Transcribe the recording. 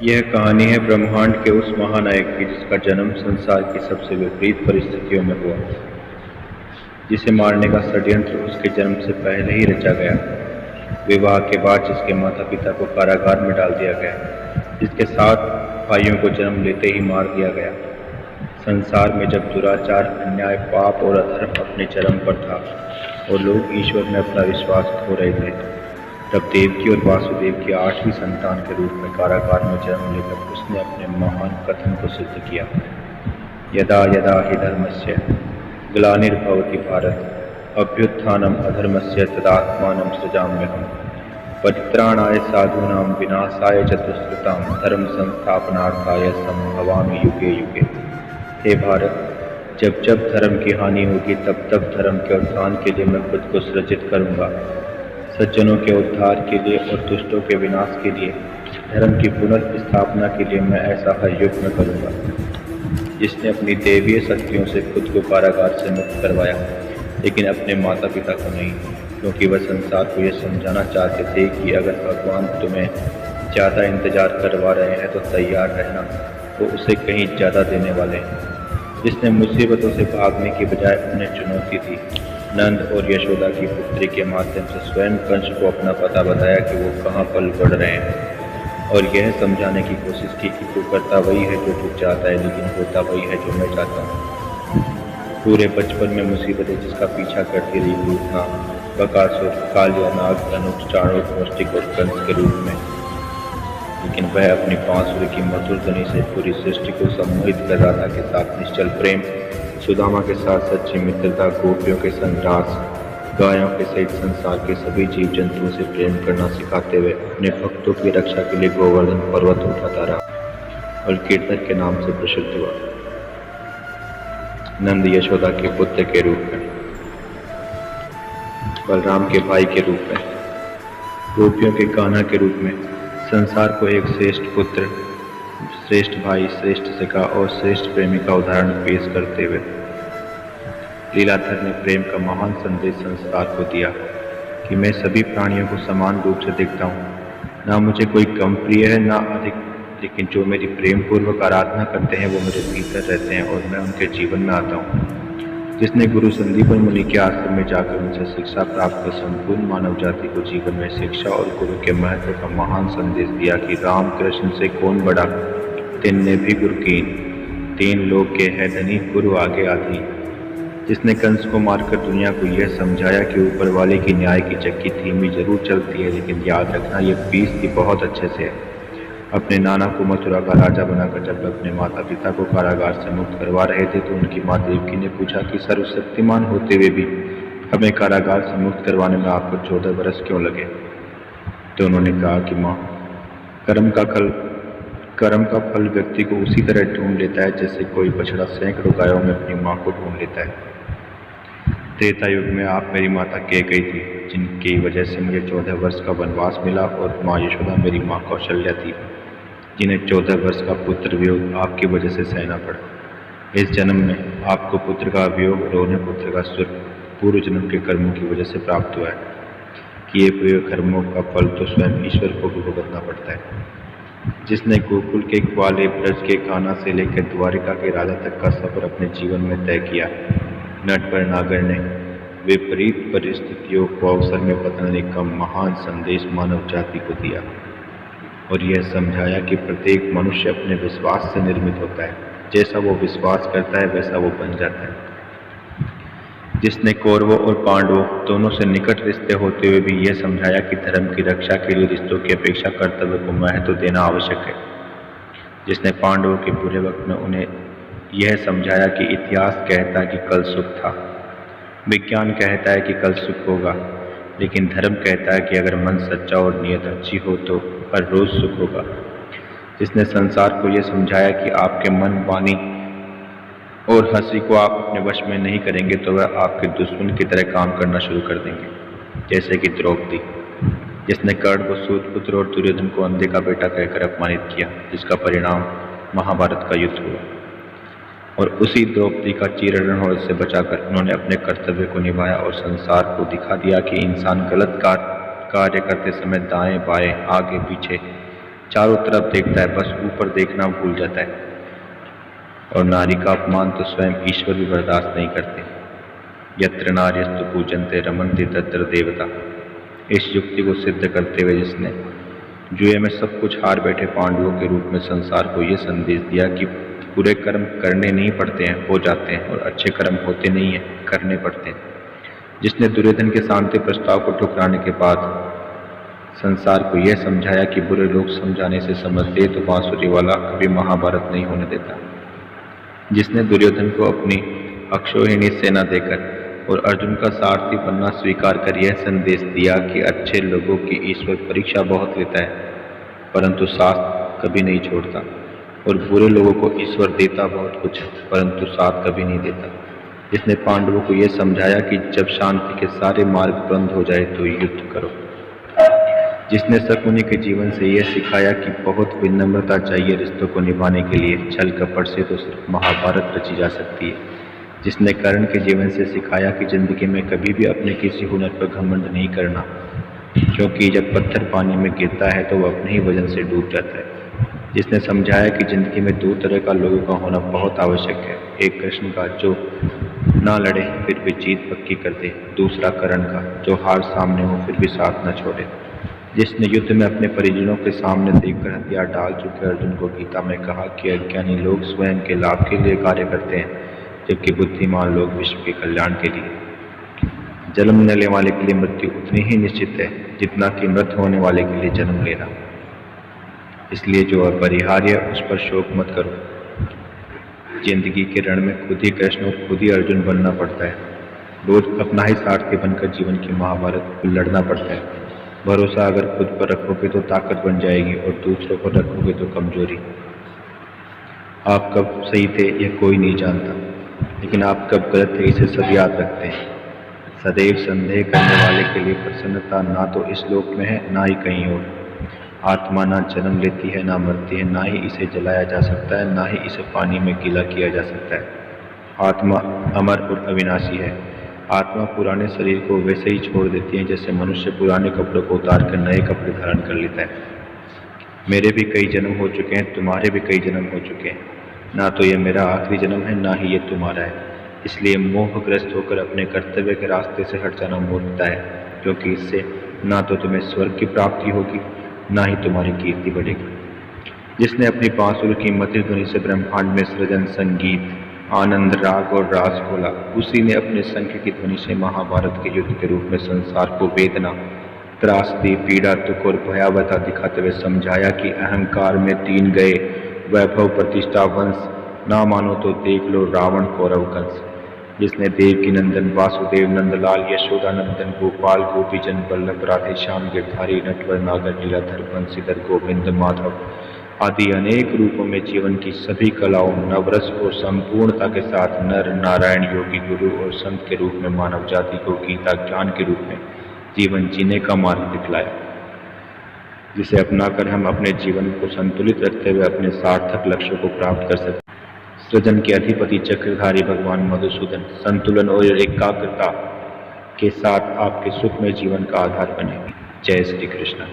यह कहानी है ब्रह्मांड के उस महानायक की जिसका जन्म संसार की सबसे विपरीत परिस्थितियों में हुआ, जिसे मारने का षड्यंत्र उसके जन्म से पहले ही रचा गया। विवाह के बाद जिसके माता पिता को कारागार में डाल दिया गया, जिसके 7 भाइयों को जन्म लेते ही मार दिया गया। संसार में जब दुराचार, अन्याय, पाप और अधर्म अपने चरम पर था और लोग ईश्वर में अपना विश्वास खो रहे थे, तब देवकी और वासुदेव की 8वीं संतान के रूप में कारागार में जन्म लेकर उसने अपने महान कथन को सिद्ध किया। यदा यदा हि धर्मस्य ग्लानिर्भवति भारत अभ्युत्थानम् अधर्मस्य तदात्मानं सृजाम्यहम् परित्राणाय साधूनां विनाशाय च दुष्कृतां धर्म संस्थापनार्थाय संभवामि युगे युगे। हे भारत, जब जब धर्म की हानि होगी तब तब धर्म के उत्थान के लिए मैं खुद को सृजित करूँगा। सज्जनों के उद्धार के लिए और दुष्टों के विनाश के लिए, धर्म की पुनर्स्थापना के लिए मैं ऐसा हर युग में करूँगा। जिसने अपनी दैवीय शक्तियों से खुद को कारागार से मुक्त करवाया, लेकिन अपने माता पिता को नहीं, क्योंकि वह संसार को यह समझाना चाहते थे कि अगर भगवान तुम्हें ज़्यादा इंतजार करवा रहे हैं तो तैयार रहना, वो उसे कहीं ज़्यादा देने वाले हैं। जिसने मुसीबतों से भागने की बजाय उन्हें चुनौती दी, नंद और यशोदा की पुत्री के माध्यम से स्वयं कंस को अपना पता बताया कि वो कहाँ पल बढ़ रहे हैं, और यह समझाने की कोशिश की कि तू करता वही है जो तू चाहता है, लेकिन होता वही है जो मैं चाहता हूँ। पूरे बचपन में मुसीबतें जिसका पीछा करती रही, भूतना, बकासुर, कालिया, नाग, धनुष, चाणूर, मुष्टिक और कंस के रूप में, लेकिन वह अपनी बांसुरी की मधुर ध्वनि से पूरी सृष्टि को सम्मोहित कर रहा था के साथ निश्चल प्रेम, सुदामा के साथ सच्ची मित्रता, गोपियों के संग रास, गायों के सहित संसार के सभी जीव जंतुओं से प्रेम करना सिखाते हुए अपने भक्तों की रक्षा के लिए गोवर्धन पर्वत उठाता रहा और कीर्तन के नाम से प्रसिद्ध हुआ। नंद यशोदा के पुत्र के रूप में, बलराम के भाई के रूप में, गोपियों के कान्हा के रूप में, संसार को एक श्रेष्ठ पुत्र, श्रेष्ठ भाई, श्रेष्ठ सखा और श्रेष्ठ प्रेमी का उदाहरण पेश करते हुए लीलाधर ने प्रेम का महान संदेश संसार को दिया कि मैं सभी प्राणियों को समान रूप से देखता हूँ। ना मुझे कोई कम प्रिय है ना अधिक, लेकिन जो मेरी प्रेम पूर्वक आराधना करते हैं वो मेरे भीतर रहते हैं और मैं उनके जीवन में आता हूँ। जिसने गुरु संदीपन मुनि के आश्रम में जाकर उनसे शिक्षा प्राप्त कर संपूर्ण मानव जाति को जीवन में शिक्षा और गुरु के महत्व का महान संदेश दिया कि राम कृष्ण से कौन बड़ा, तीन ने भी गुरु कीन, 3 लोग के है धनी गुरु आगे आधी। जिसने कंस को मारकर दुनिया को यह समझाया कि ऊपर वाले की न्याय की चक्की धीमी जरूर चलती है, लेकिन याद रखना यह पीसती बहुत अच्छे से है। अपने नाना को मथुरा का राजा बनाकर जब अपने माता पिता को कारागार से मुक्त करवा रहे थे तो उनकी माँ देवकी ने पूछा कि सर्वशक्तिमान होते हुए भी हमें कारागार से मुक्त करवाने में आपको 14 वर्ष क्यों लगे? तो उन्होंने कहा कि माँ, कर्म का फल व्यक्ति को उसी तरह ढूंढ लेता है जैसे कोई बछड़ा सैकड़ों गायों में अपनी माँ को ढूंढ लेता है। त्रेता युग में आप मेरी माता कैकेयी थी, जिनकी वजह से मुझे 14 वर्ष का वनवास मिला, और माँ यशोदा मेरी माँ कौशल्या थी, जिन्हें 14 वर्ष का पुत्र वियोग आपकी वजह से सहना पड़ा। इस जन्म में आपको पुत्र का वियोग और उन्हें पुत्र का सुख पूर्व जन्म के कर्मों की वजह से प्राप्त हुआ है। किए हुए कर्मों का फल तो स्वयं ईश्वर को भी भुगतना पड़ता है। जिसने गोकुल के ग्वाले, ब्रज के कान्हा से लेकर द्वारिका के राजा तक का सफर अपने जीवन में तय किया, नट पर नागर ने विपरीत परिस्थितियों को अवसर में बदलने का महान संदेश मानव जाति को दिया और यह समझाया कि प्रत्येक मनुष्य अपने विश्वास से निर्मित होता है। जैसा वो विश्वास करता है वैसा वो बन जाता है। जिसने कौरवों और पांडवों दोनों से निकट रिश्ते होते हुए भी यह समझाया कि धर्म की रक्षा के लिए रिश्तों की अपेक्षा कर्तव्य को महत्व देना आवश्यक है। जिसने पांडवों के बुरे वक्त में उन्हें यह समझाया कि इतिहास कहता है कि कल सुख था, विज्ञान कहता है कि कल सुख होगा, लेकिन धर्म कहता है कि अगर मन सच्चा और नीयत अच्छी हो तो हर रोज सुख होगा। जिसने संसार को यह समझाया कि आपके मन, वाणी और हंसी को आप अपने वश में नहीं करेंगे तो वह आपके दुश्मन की तरह काम करना शुरू कर देंगे, जैसे कि द्रौपदी। जिसने कर्ण को सूत पुत्र और दुर्योधन को अंधे का बेटा कहकर अपमानित किया, जिसका परिणाम महाभारत का युद्ध हुआ, और उसी द्रौपदी का चीरहरण होने से बचाकर उन्होंने अपने कर्तव्य को निभाया और संसार को दिखा दिया कि इंसान गलत कार्य करते समय दाएं बाएं, आगे पीछे चारों तरफ देखता है, बस ऊपर देखना भूल जाता है। और नारी का अपमान तो स्वयं ईश्वर भी बर्दाश्त नहीं करते। यत्र नार्यस्तु पूजन्ते रमन्ते तत्र देवता। इस युक्ति को सिद्ध करते हुए जिसने जुए में सब कुछ हार बैठे पांडवों के रूप में संसार को यह संदेश दिया कि बुरे कर्म करने नहीं पड़ते हैं, हो जाते हैं, और अच्छे कर्म होते नहीं हैं, करने पड़ते हैं। जिसने दुर्योधन के शांति प्रस्ताव को ठुकराने के बाद संसार को यह समझाया कि बुरे लोग समझाने से समझते तो बांसुरी वाला कभी महाभारत नहीं होने देता। जिसने दुर्योधन को अपनी अक्षौहिणी सेना देकर और अर्जुन का सारथी बनना स्वीकार कर यह संदेश दिया कि अच्छे लोगों की ईश्वर परीक्षा बहुत लेता है, परंतु साथ कभी नहीं छोड़ता, और बुरे लोगों को ईश्वर देता बहुत कुछ, परंतु साथ कभी नहीं देता। जिसने पांडवों को यह समझाया कि जब शांति के सारे मार्ग बंद हो जाए तो युद्ध करो। जिसने शकुनी के जीवन से यह सिखाया कि बहुत विनम्रता चाहिए रिश्तों को निभाने के लिए, छल कपट से तो सिर्फ महाभारत रची जा सकती है। जिसने कर्ण के जीवन से सिखाया कि जिंदगी में कभी भी अपने किसी हुनर पर घमंड नहीं करना, क्योंकि जब पत्थर पानी में गिरता है तो वह अपने ही वजन से डूब जाता है। जिसने समझाया कि जिंदगी में दो तरह का लोगों का होना बहुत आवश्यक है, एक कृष्ण का जो ना लड़े फिर भी जीत पक्की कर दे, दूसरा कर्ण का जो हार सामने हो फिर भी साथ न छोड़े। जिसने युद्ध में अपने परिजनों के सामने देखकर हथियार डाल चुके अर्जुन को गीता में कहा कि अज्ञानी लोग स्वयं के लाभ के लिए कार्य करते हैं, जबकि बुद्धिमान लोग विश्व के कल्याण के लिए। जन्म लेने वाले के लिए मृत्यु उतनी ही निश्चित है जितना कि मृत होने वाले के लिए जन्म लेना। इसलिए जो अपरिहार्य उस पर शोक मत करो। जिंदगी के रण में खुद ही कृष्ण और खुद ही अर्जुन बनना पड़ता है। रोज अपना ही सारथी बनकर जीवन की महाभारत लड़ना पड़ता है। भरोसा अगर खुद पर रखोगे तो ताकत बन जाएगी, और दूसरों पर रखोगे तो कमजोरी। आप कब सही थे यह कोई नहीं जानता, लेकिन आप कब गलत थे इसे सब याद रखते हैं। सदैव संदेह करने वाले के लिए प्रसन्नता ना तो इस लोक में है ना ही कहीं और। आत्मा ना जन्म लेती है ना मरती है, ना ही इसे जलाया जा सकता है, ना ही इसे पानी में गीला किया जा सकता है। आत्मा अमर और अविनाशी है। आत्मा पुराने शरीर को वैसे ही छोड़ देती है जैसे मनुष्य पुराने कपड़ों को उतार कर नए कपड़े धारण कर लेता है। मेरे भी कई जन्म हो चुके हैं, तुम्हारे भी कई जन्म हो चुके हैं। ना तो यह मेरा आखिरी जन्म है, ना ही ये तुम्हारा है। इसलिए मोहग्रस्त होकर अपने कर्तव्य के रास्ते से हट जाना मूर्खता है, क्योंकि इससे ना तो तुम्हें स्वर्ग की प्राप्ति होगी, ना ही तुम्हारी कीर्ति बढ़ेगी। जिसने अपनी बांसुरी की मधुर ध्वनि से ब्रह्मांड में सृजन, संगीत, आनंद, राग और रास खोला, उसी ने अपने शंख की ध्वनि से महाभारत के युद्ध के रूप में संसार को वेदना, त्रासदी, पीड़ा, दुख और भयावहता दिखाते हुए समझाया कि अहंकार में 3 गए, वैभव, प्रतिष्ठा, वंश, ना मानो तो देख लो रावण, कौरव, कंस। जिसने देवकी नंदन, वासुदेव, नंदलाल, यशोदा नंदन, गोपाल, गोपीचंद, वल्लभ, राधे श्याम, गिरधारी, नटवर, नागर, लीलाधर, बंशीधर, गोविंद, माधव आदि अनेक रूपों में जीवन की सभी कलाओं, नवरस और संपूर्णता के साथ नर, नारायण, योगी, गुरु और संत के रूप में मानव जाति को गीता ज्ञान के रूप में जीवन जीने का मार्ग दिखलाया, जिसे अपनाकर हम अपने जीवन को संतुलित रखते हुए अपने सार्थक लक्ष्यों को प्राप्त कर सकते। सृजन के अधिपति चक्रधारी भगवान मधुसूदन संतुलन और एकाग्रता के साथ आपके सुखमय जीवन का आधार बने। जय श्री कृष्ण।